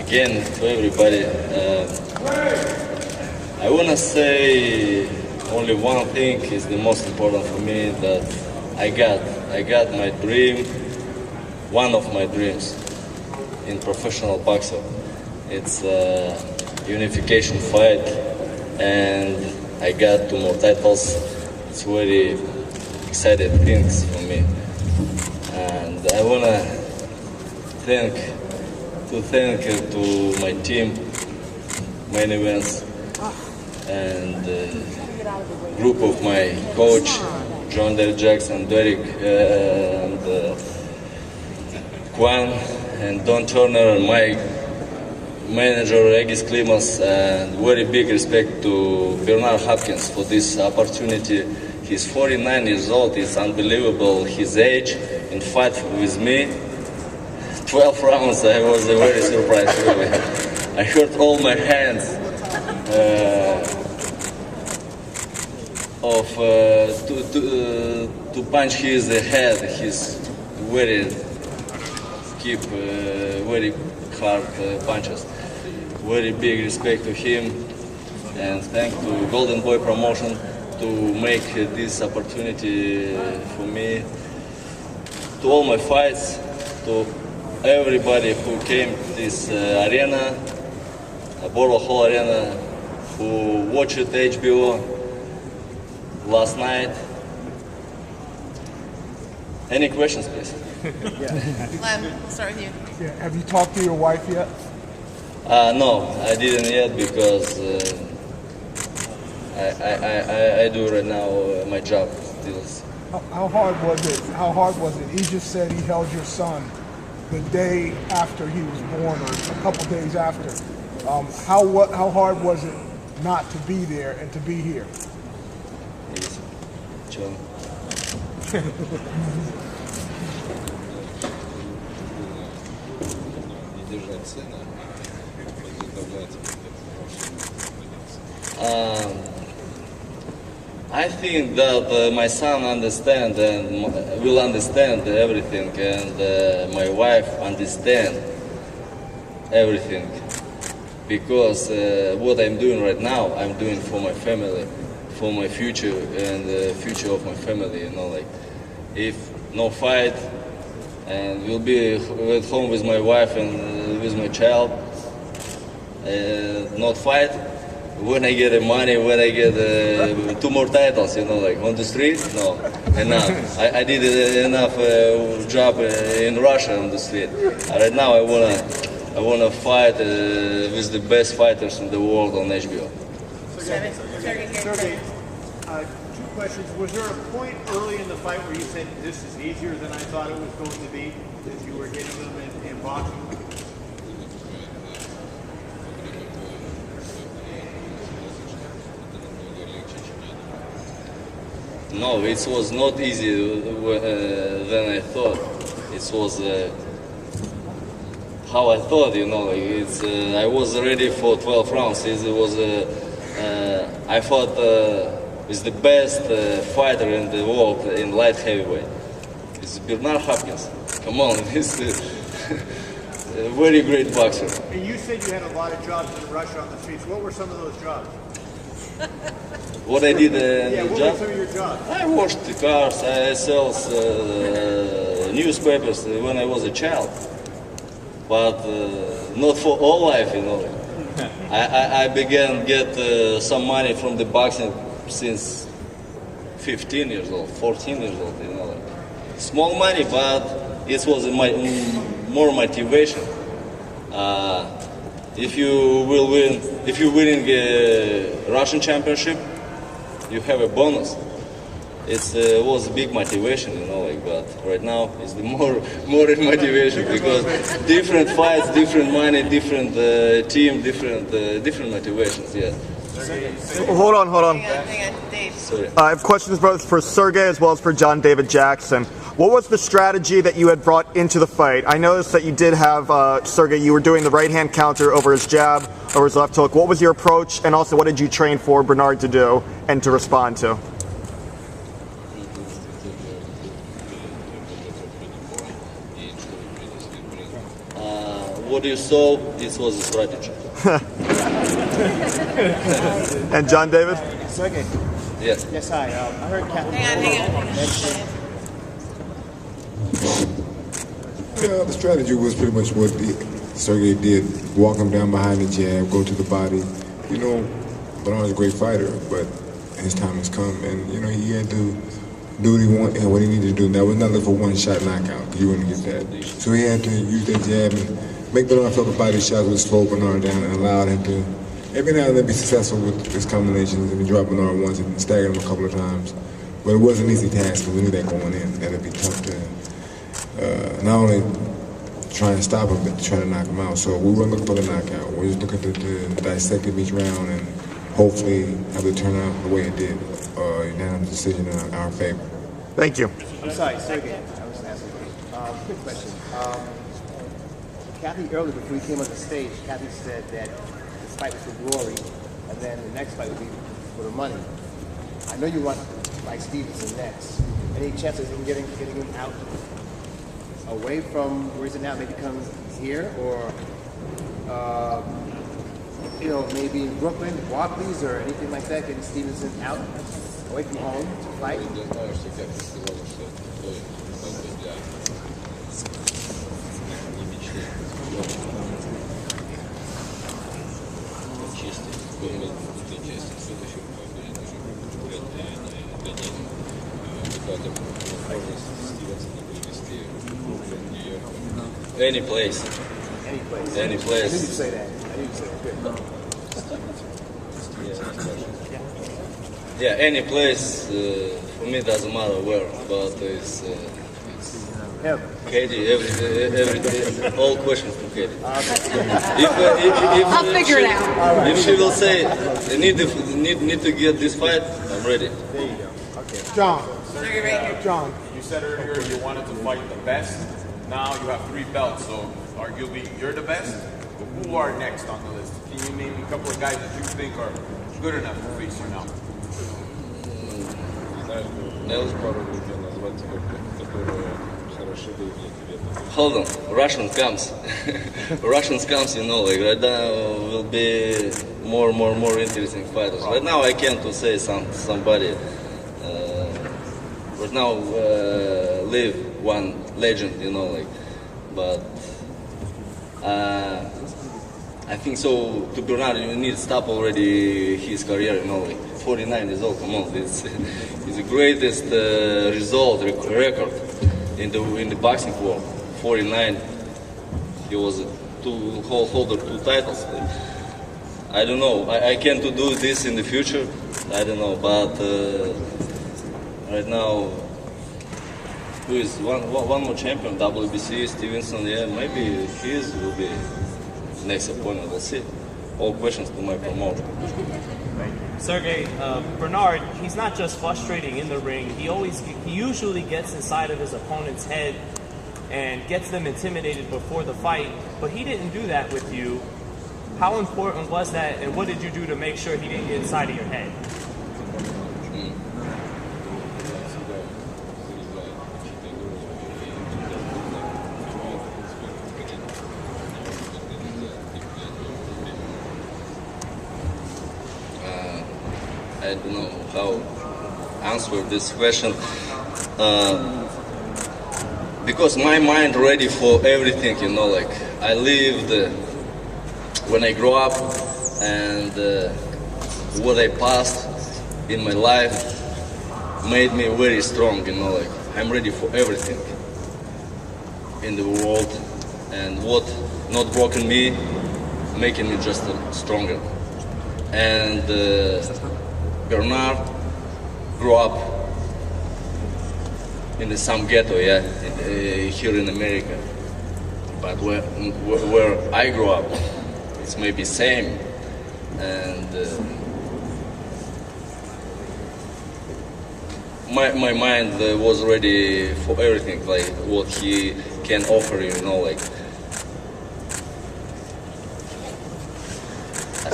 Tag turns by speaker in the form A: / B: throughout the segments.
A: again to everybody. I want to say only one thing is the most important for me, that I got my dream, one of my dreams in professional boxing. It's a unification fight, and I got 2 more titles. It's very exciting things for me, and I want to thank to my team, main events, and group of my coach, John David Jackson, Derek, and Kwan, and Don Turner, and my manager, Regis Klimas, and very big respect to Bernard Hopkins for this opportunity. He's 49 years old, it's unbelievable his age, in fight with me. 12 rounds, I was very surprised, really. I hurt all my hands to punch his head. He's very very hard punches. Very big respect to him, and thank to Golden Boy Promotion to make this opportunity for me. To all my fights, to everybody who came to this arena, Borough Hall Arena, who watched HBO last night. Any questions, please?
B: Lem, we'll start with you.
C: Yeah. Have you talked to your wife yet?
A: No, I didn't yet, because I do right now my job still.
C: How hard was it? How hard was it? He just said he held your son the day after he was born, or a couple days after. How hard was it not to be there and to be here?
A: Easy. Chill. I think that my son understands and will understand everything, and my wife understand everything, because what I'm doing right now, I'm doing for my family, for my future and the future of my family. You know, like, if no fight, and we'll be at home with my wife and with my child, not fight. When I get the money, when I get 2 more titles, you know, like on the street, no, enough. I did enough job in Russia on the street. Right now, I wanna fight with the best fighters in the world on HBO.
B: Sergey,
D: 2 questions. Was there a point early in the fight where you said, this is easier than I thought it was going to be, as you were getting them in boxing?
A: No, it was not easy than I thought. It was how I thought, you know. Like, I was ready for 12 rounds. I fought with the best fighter in the world in light heavyweight. It's Bernard Hopkins. Come on, he's a very great boxer.
D: And you said you had a lot of jobs in Russia on the streets. What were some of those jobs?
A: What I did
D: what were some of your jobs?
A: I washed the cars, I sell newspapers when I was a child, but not for all life, you know. I began get some money from the boxing since 15 years old, 14 years old, you know. Like, small money, but it was more motivation. If you winning a Russian championship, you have a bonus. It was a big motivation, you know, like, but right now it's the more motivation, because different fights, different money, different team, different motivations. Yeah.
E: Hold on.
B: Hang on, Dave.
A: Sorry.
E: I have questions both for Sergey as well as for John David Jackson. What was the strategy that you had brought into the fight? I noticed that you did have, Sergey, you were doing the right-hand counter over his jab, over his left hook. What was your approach, and also what did you train for Bernard to do and to respond to?
A: what you saw, it was a strategy.
E: And John David?
D: Sergey.
A: Yes.
D: Yes, hi. I heard Captain.
B: Hang on.
F: Yeah, the strategy was pretty much what Sergey did. Walk him down behind the jab, go to the body. You know, Bernard's a great fighter, but his time has come, and you know he had to do what he wanted and what he needed to do. That was not looking for one-shot knockout, because you wouldn't get that. So he had to use that jab and make Bernard feel the body shots would slow Bernard down and allow him to every now and then be successful with his combinations and drop Bernard once and stagger him a couple of times. But it wasn't an easy task, because we knew that going in. That it'd be tough to not only try and stop him, but to try to knock him out. So we weren't looking for the knockout. We're just looking to dissect him each round and hopefully have it turn out the way it did. Unanimous decision in our favor.
E: Thank you.
D: I'm sorry, Sergey. I was asking. Quick question. Kathy, earlier before we came on the stage, Kathy said that this fight was for glory, and then the next fight would be for the money. I know you want to fight Stevenson next. Any chance of him getting him out away from where he's at now, maybe come here, or you know, maybe in Brooklyn, Barclays, or anything like that, getting Stevenson out away from home to fight?
A: Any place.
D: Any place.
A: Any place.
D: I knew you'd say that. I knew you'd say that. Good.
A: Yeah, any place. For me, doesn't matter where, but it's
D: Him.
A: Katie. All questions to Katie.
B: I'll figure it out.
A: If she will say, I need to get this fight, I'm ready.
D: There you go. Okay.
C: John,
B: Sergey right here.
C: John,
G: You said earlier you wanted to fight the best. Now you have 3 belts, so arguably you're the best. But who are next on the list? Can you name a couple of guys that you think are good enough to face you now?
A: Hold on, Russian comes. Russians comes, you know, like right now will be more interesting fighters. Right now I can't to say somebody. Right now live one legend, you know, like, but I think so. To Bernard, you need to stop already his career, you know, like 49 years old. Come on, it's the greatest result record in the boxing world. 49. He was holder 2 titles. I don't know. I can't do this in the future. I don't know, but right now. Who is one more champion, WBC, Stevenson, yeah, maybe he will be next opponent, we'll see. All questions to my promoter.
H: Sergey, Bernard, he's not just frustrating in the ring, he usually gets inside of his opponent's head and gets them intimidated before the fight, but he didn't do that with you. How important was that, and what did you do to make sure he didn't get inside of your head?
A: I don't know how to answer this question because my mind ready for everything, you know, like I lived when I grew up and what I passed in my life made me very strong, you know, like I'm ready for everything in the world, and what not broken me, making me just stronger. And Bernard grew up in some ghetto, yeah, here in America. But where I grew up, it's maybe same. And my mind was ready for everything, like what he can offer, you know, like.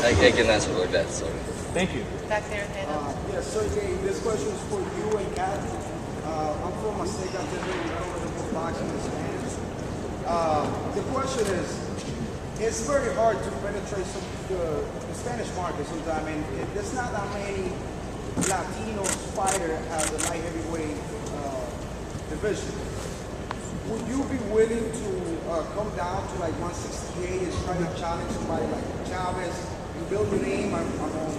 A: I can answer like that, sorry.
H: Thank you.
B: Back there, hand up.
I: Yes, Sergey, this question is for you and Kathy. I'm from a state that doesn't know boxing is fans. The question is, it's very hard to penetrate the Spanish market sometimes, and there's not that many Latino fighter at the light heavyweight division. Would you be willing to come down to like 168 and try to challenge somebody like Chavez and build your name among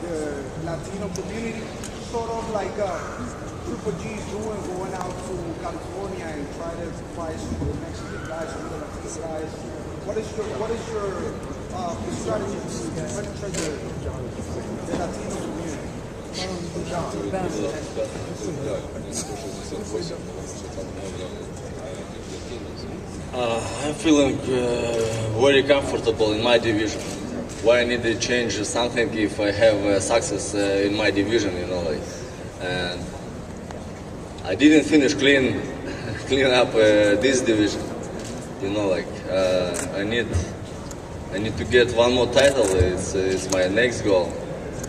I: the Latino community? Sort of like Triple G's doing, going out to California and try to fight some of the Mexican guys, some of the Latino guys. What is your strategy to penetrate the Latino community?
A: I'm feeling very comfortable in my division. Why I need to change something if I have success in my division, you know, like, and I didn't finish clean up this division, you know, like, I need to get one more title. It's my next goal.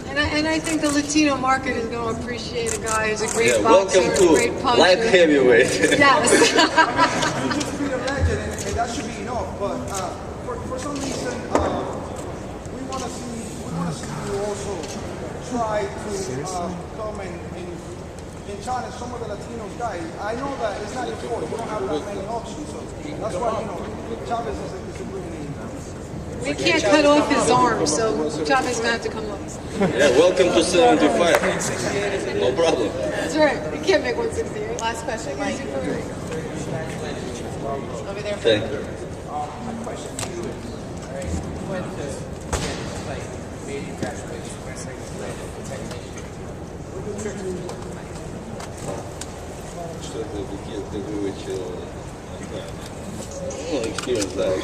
B: And I think the Latino market is going to appreciate a guy who's a great
A: Yeah,
B: boxer,
A: welcome
B: a great
A: to
B: puncher.
A: light heavyweight.
B: Yes.
I: You just beat a legend, and that should be enough. But for some reason, we want to see you also try to come and challenge some of the Latino guys. I know that it's not your fault. You don't have that many options, so that's why Chavez is a great name.
B: We can't cut off his arm, so Chavez is going to have to come up.
A: Yeah, welcome to 75. No problem.
B: That's right. You can't make 168.
J: Last question, Mike. Over there.
A: Thank you.
K: My question to you is, all right, you went to this fight, made you graduate, wrestling plan, technician. What do you do tonight?
A: Experience that.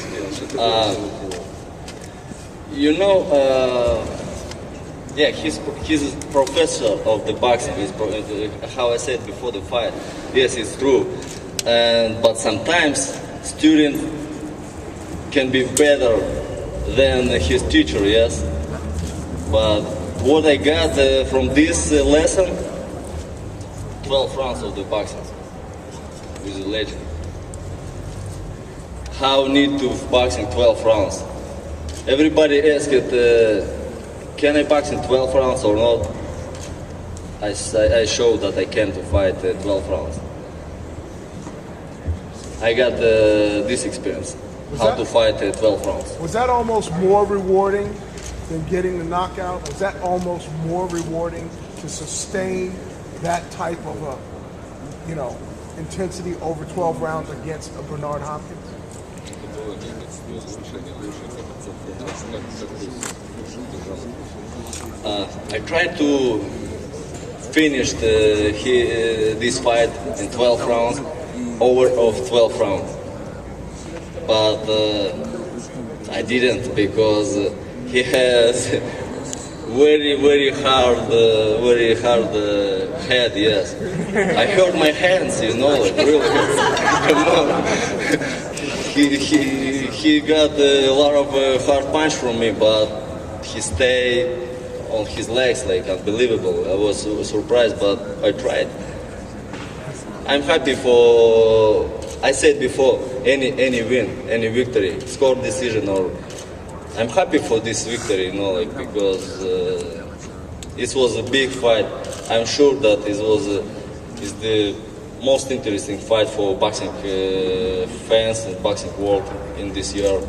A: You know, yeah, he's a professor of the boxing. How I said before the fight, yes, it's true. But sometimes student can be better than his teacher, yes. But what I got from this lesson, 12 rounds of the boxing with a legend. How need to boxing 12 rounds? Everybody asked, can I box in 12 rounds or not? I showed that I can to fight 12 rounds. I got this experience, how to fight 12 rounds.
C: Was that almost more rewarding than getting the knockout? Was that almost more rewarding to sustain that type of intensity over 12 rounds against a Bernard Hopkins?
A: I tried to finish this fight in 12 rounds, over of 12 rounds, but I didn't because he has very hard head. Yes, I hurt my hands, you know, like really. He got a lot of hard punch from me, but he stayed on his legs like unbelievable. I was surprised, but I tried. I'm happy for, I said before, any win, any victory, score decision, or I'm happy for this victory, you know, like, because it was a big fight. I'm sure that it was is the most interesting fight for boxing fans and boxing world in this year.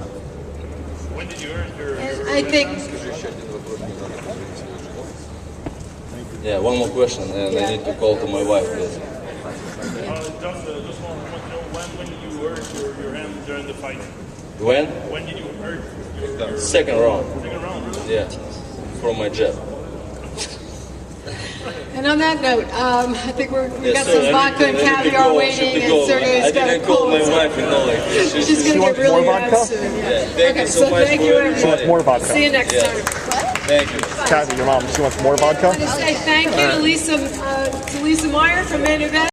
L: When did you earn your
B: I think.
A: Yeah, one more question, and I need to call to my wife, please.
L: just want to know when did you earn your hand during the fight?
A: When?
L: When did you earn your
A: Second round.
L: second round? Really?
A: Yeah, from my jab.
B: And on that note, I think we got
A: Yes,
B: some
A: sir.
B: vodka and caviar waiting, and Sergey's
A: I
B: got a
A: didn't call my
B: cold.
A: wife, you know, like,
B: She's going to get really mad soon.
A: Yeah, thank
B: Okay,
A: you
B: so
A: so much
B: thank
A: for
B: you,
A: everybody.
E: She wants more vodka.
B: See you next
A: Yeah.
B: time.
A: Thank you.
E: Kathy, your mom, she wants more
B: I
E: vodka?
B: want to say thank you to Lisa Meyer from Main Event.